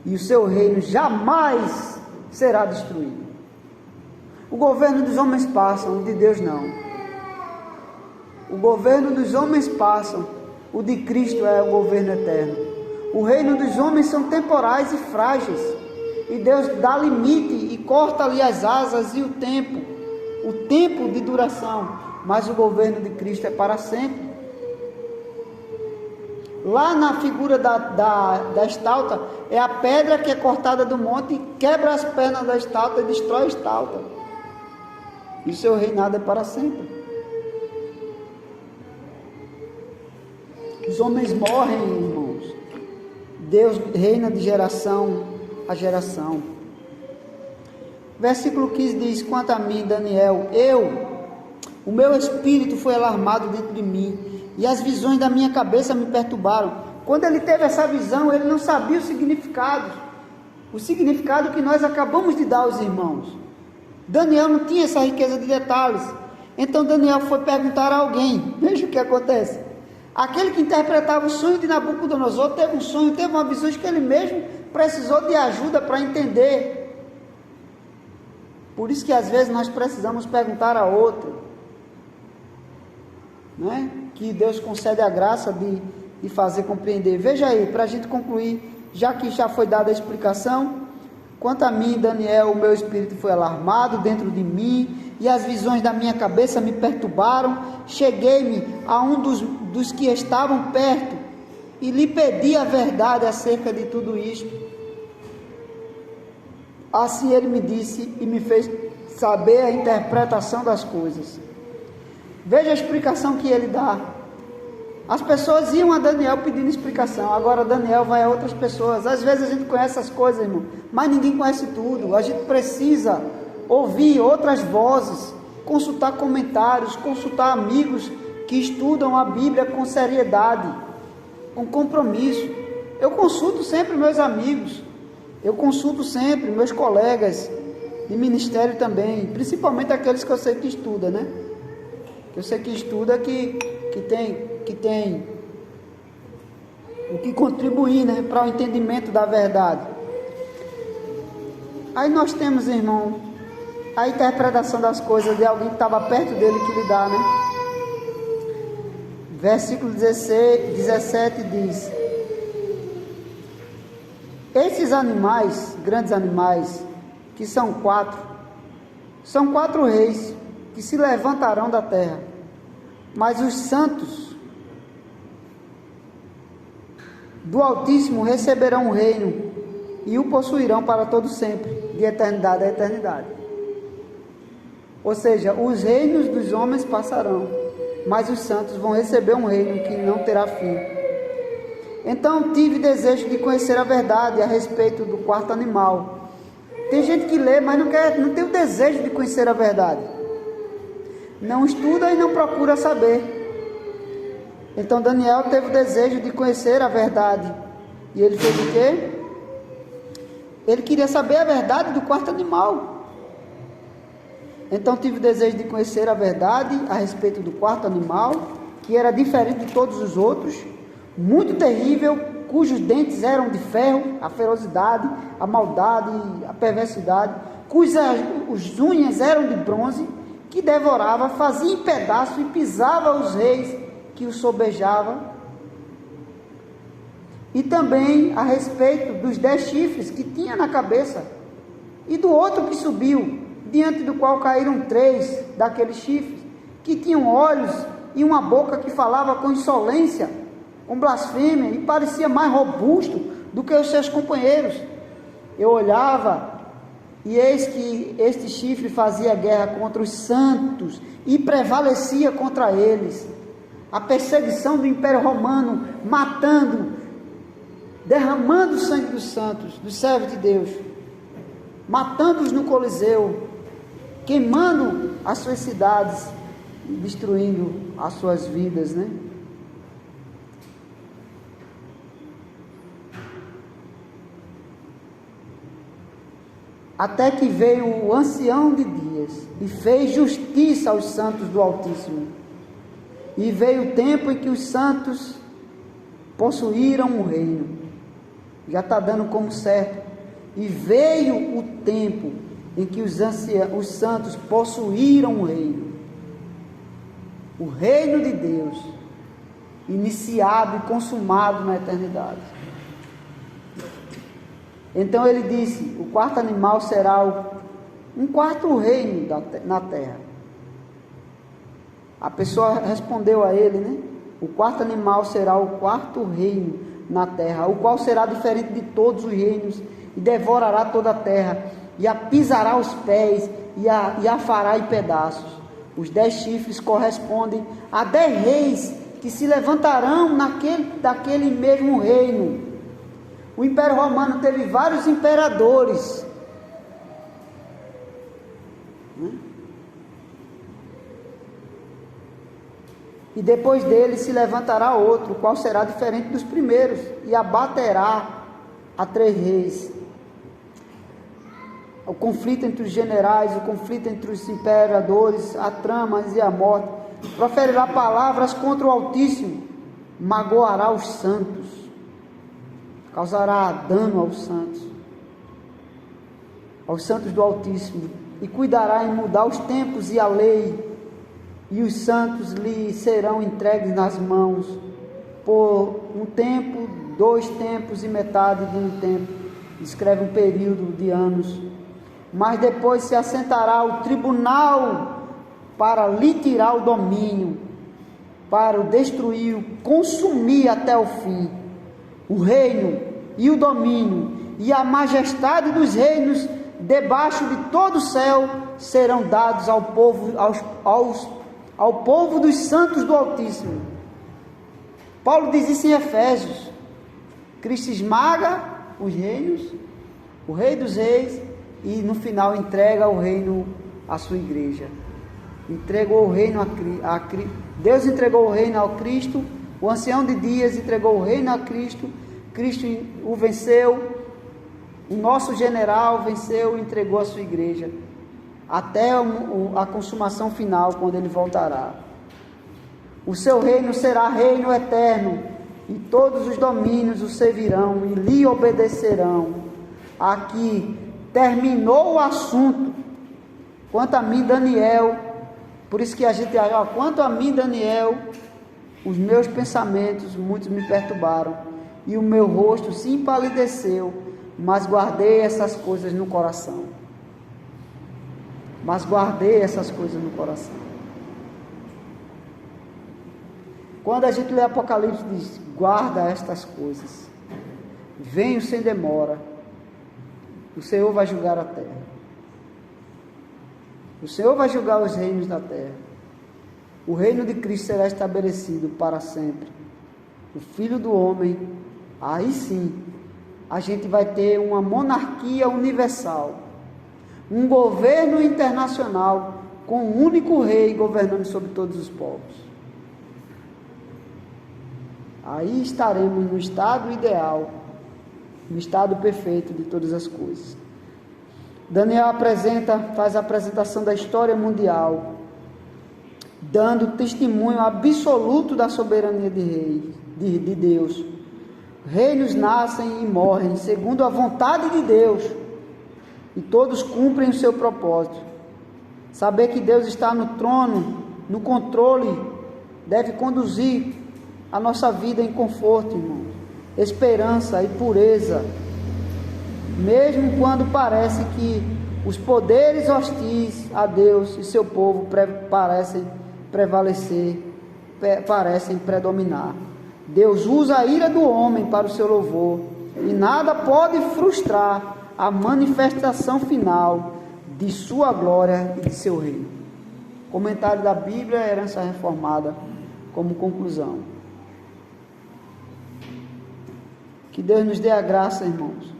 e o seu reino jamais será destruído. O governo dos homens passa, o de Deus não. O governo dos homens passa, o de Cristo é o governo eterno. O reino dos homens são temporais e frágeis, e Deus dá limite e corta ali as asas e o tempo de duração, mas o governo de Cristo é para sempre. Lá na figura da estalta, é a pedra que é cortada do monte e quebra as pernas da estalta e destrói a estalta. E o seu reinado é para sempre. Os homens morrem, irmãos. Deus reina de geração a geração. Versículo 15 diz: quanto a mim, Daniel, o meu espírito foi alarmado dentro de mim, e as visões da minha cabeça me perturbaram. Quando ele teve essa visão, ele não sabia o significado que nós acabamos de dar aos irmãos. Daniel não tinha essa riqueza de detalhes. Então Daniel foi perguntar a alguém. Veja o que acontece. Aquele que interpretava o sonho de Nabucodonosor teve um sonho, teve uma visão que ele mesmo precisou de ajuda para entender. Por isso que às vezes nós precisamos perguntar a outro, não é? Que Deus concede a graça de fazer compreender. Veja aí, para a gente concluir, já que já foi dada a explicação. Quanto a mim, Daniel, o meu espírito foi alarmado dentro de mim, e as visões da minha cabeça me perturbaram. Cheguei-me a um dos que estavam perto, e lhe pedi a verdade acerca de tudo isto. Assim ele me disse e me fez saber a interpretação das coisas. Veja a explicação que ele dá. As pessoas iam a Daniel pedindo explicação, agora Daniel vai a outras pessoas. Às vezes a gente conhece as coisas, irmão, mas ninguém conhece tudo. A gente precisa ouvir outras vozes, consultar comentários, consultar amigos que estudam a Bíblia com seriedade, com compromisso. Eu consulto sempre meus amigos, eu consulto sempre meus colegas de ministério também, principalmente aqueles que eu sei que estudam, né? Eu sei que estuda, que tem o que contribuir, né, para o entendimento da verdade. Aí nós temos, irmão, a interpretação das coisas de alguém que estava perto dele que lhe dá, né? Versículo 17 diz: esses animais, grandes animais, que são quatro reis que se levantarão da terra, mas os santos do Altíssimo receberão o reino e o possuirão para todo sempre, de eternidade a eternidade. Ou seja, os reinos dos homens passarão, mas os santos vão receber um reino que não terá fim. Então tive desejo de conhecer a verdade a respeito do quarto animal. Tem gente que lê, mas não tem o desejo de conhecer a verdade. não estuda e não procura saber. Então Daniel teve o desejo de conhecer a verdade. E ele fez o quê? Ele queria saber a verdade do quarto animal. Então tive o desejo de conhecer a verdade a respeito do quarto animal, que era diferente de todos os outros, muito terrível, cujos dentes eram de ferro, a ferocidade, a maldade, a perversidade, cujas unhas eram de bronze, que devorava, fazia em pedaços e pisava os reis que o sobejava. E também a respeito dos 10 chifres que tinha na cabeça, e do outro que subiu, diante do qual caíram 3 daqueles chifres, que tinham olhos e uma boca que falava com insolência, com blasfêmia, e parecia mais robusto do que os seus companheiros. Eu olhava, e eis que este chifre fazia guerra contra os santos, e prevalecia contra eles. A perseguição do Império Romano, matando, derramando o sangue dos santos, dos servos de Deus, matando-os no Coliseu, queimando as suas cidades, destruindo as suas vidas, né? Até que veio o ancião de dias e fez justiça aos santos do Altíssimo. E veio o tempo em que os santos possuíram o reino. Já está dando como certo. E veio o tempo em que os santos possuíram o reino. O reino de Deus, iniciado e consumado na eternidade. Então ele disse: o quarto animal será um quarto reino na terra. A pessoa respondeu a ele, né? O quarto animal será o quarto reino na terra, o qual será diferente de todos os reinos, e devorará toda a terra, e a pisará os pés, e a fará em pedaços. Os 10 chifres correspondem a 10 reis que se levantarão daquele mesmo reino. O Império Romano teve vários imperadores, né? E depois dele se levantará outro, o qual será diferente dos primeiros, e abaterá a 3 reis. O conflito entre os generais, o conflito entre os imperadores, a tramas e a morte. Proferirá palavras contra o Altíssimo, magoará os santos, causará dano aos santos do Altíssimo, e cuidará em mudar os tempos e a lei, e os santos lhe serão entregues nas mãos, por um tempo, 2 tempos e metade de um tempo, descreve um período de anos, mas depois se assentará o tribunal para lhe tirar o domínio, para o destruir, o consumir até o fim. O reino e o domínio e a majestade dos reinos debaixo de todo o céu serão dados ao povo, ao povo dos santos do Altíssimo. Paulo diz isso em Efésios. Cristo esmaga os reinos, o Rei dos Reis, e no final entrega o reino à sua igreja. Entregou o reino a Cristo. Deus entregou o reino ao Cristo. O ancião de dias entregou o reino a Cristo. Cristo o venceu. O nosso general venceu e entregou a sua igreja, até a consumação final, quando ele voltará. O seu reino será reino eterno, e todos os domínios o servirão e lhe obedecerão. Aqui terminou o assunto. Quanto a mim, Daniel, por isso que a gente, quanto a mim, Daniel, os meus pensamentos, muitos me perturbaram, e o meu rosto se empalideceu, mas guardei essas coisas no coração. Quando a gente lê Apocalipse, diz: guarda estas coisas, venho sem demora, o Senhor vai julgar a terra, o Senhor vai julgar os reinos da terra, o reino de Cristo será estabelecido para sempre, o Filho do Homem, aí sim, a gente vai ter uma monarquia universal, um governo internacional com um único rei governando sobre todos os povos. Aí estaremos no estado ideal, no estado perfeito de todas as coisas. Daniel faz a apresentação da história mundial, dando testemunho absoluto da soberania de Deus. Reinos nascem e morrem segundo a vontade de Deus, e todos cumprem o seu propósito. Saber que Deus está no trono, no controle, deve conduzir a nossa vida em conforto, irmãos, esperança e pureza, mesmo quando parece que os poderes hostis a Deus e seu povo parecem prevalecer, parecem predominar. Deus usa a ira do homem para o seu louvor, e nada pode frustrar a manifestação final de sua glória e de seu reino. Comentário da Bíblia, Herança Reformada, como conclusão. Que Deus nos dê a graça, irmãos,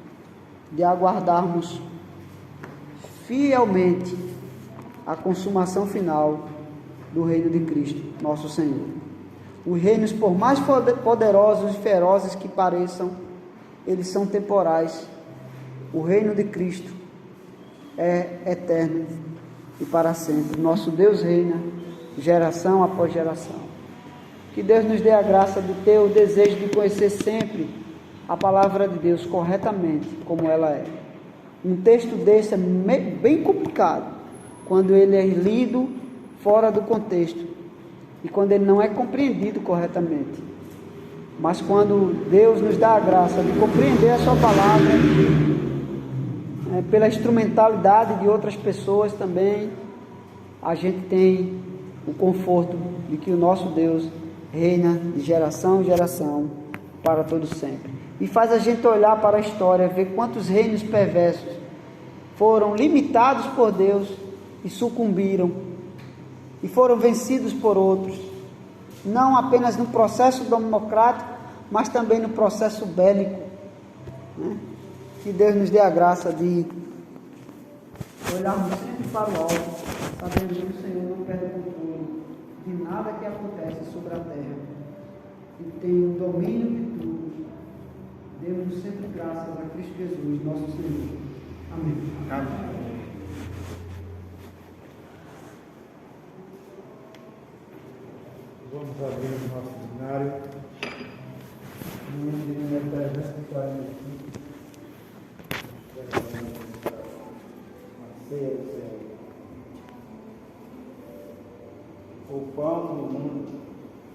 de aguardarmos fielmente a consumação final do reino de Cristo, nosso Senhor. Os reinos, por mais poderosos e ferozes que pareçam, eles são temporais. O reino de Cristo é eterno e para sempre. Nosso Deus reina geração após geração. Que Deus nos dê a graça de ter o desejo de conhecer sempre a palavra de Deus corretamente, como ela é. Um texto desse é bem complicado quando ele é lido fora do contexto e quando ele não é compreendido corretamente. Mas quando Deus nos dá a graça de compreender a sua palavra, pela instrumentalidade de outras pessoas também, a gente tem o conforto de que o nosso Deus reina de geração em geração para todo sempre. E faz a gente olhar para a história, ver quantos reinos perversos foram limitados por Deus e sucumbiram, e foram vencidos por outros, não apenas no processo democrático, mas também no processo bélico, né? Que Deus nos dê a graça de olharmos sempre para o alto, sabendo que o Senhor não perde o controle de nada que acontece sobre a terra, e tem o domínio de tudo. Demos sempre graças a Cristo Jesus, nosso Senhor. Amém. Amém. Vamos abrir o nosso seminário. No nome de número 345. A ceia do Senhor. O pão do mundo.